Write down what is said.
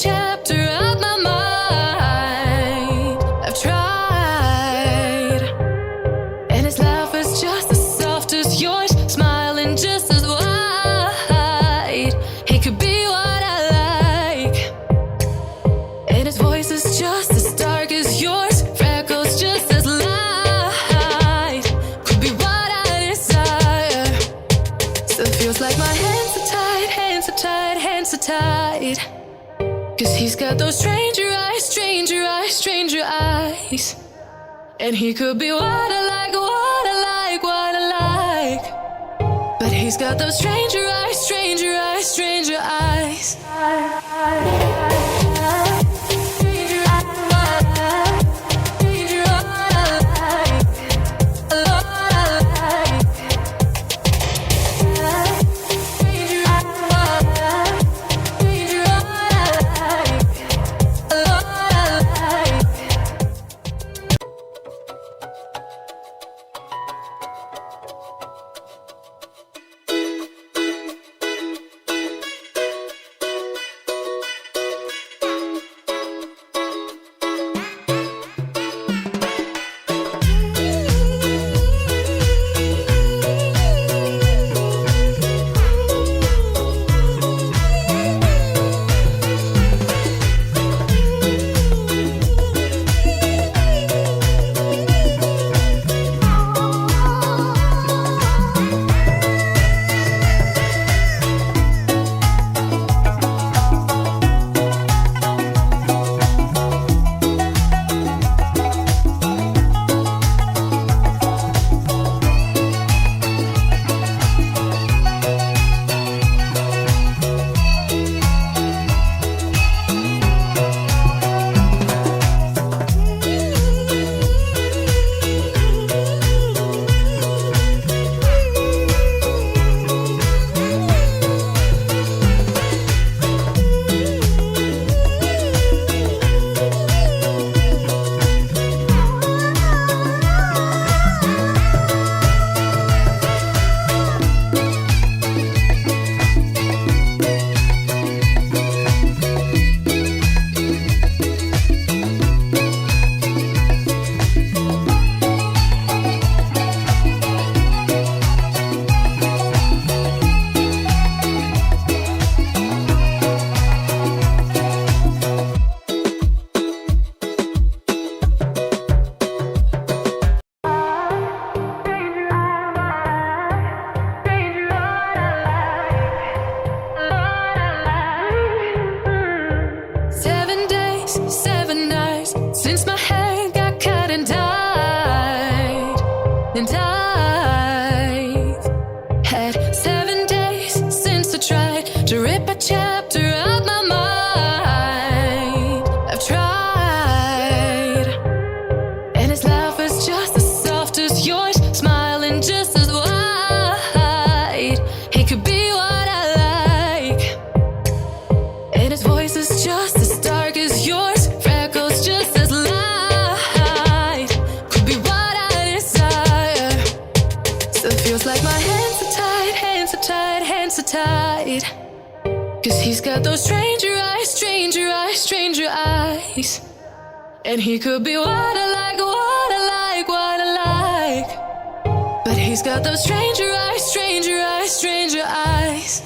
chapter of my mind. I've tried, and his laugh is just as soft as yours, smiling just as wide. He could be what I like, and his voice is just as dark as yours, freckles just as light. Could be what I desire. Still feels like my hands are tied, hands are tied, hands are tied. 'Cause he's got those stranger eyes, stranger eyes, stranger eyes. And he could be what I like, what I like, what I like. But he's got those stranger eyes, stranger eyes, stranger eyes. Since my hair got cut and dyed, and I've had 7 days since I tried to rip a chapter of my mind. I've tried, and his laugh is just as soft as yours, smiling just as wide. He could be what I like, and his voice is just as dark as yours, freckles just as light. Could be what I desire. Still feels like my hands are tied, hands are tied, hands are tied. 'Cause he's got those stranger eyes, stranger eyes, stranger eyes. And he could be what I like, what I like, what I like. But he's got those stranger eyes, stranger eyes, stranger eyes.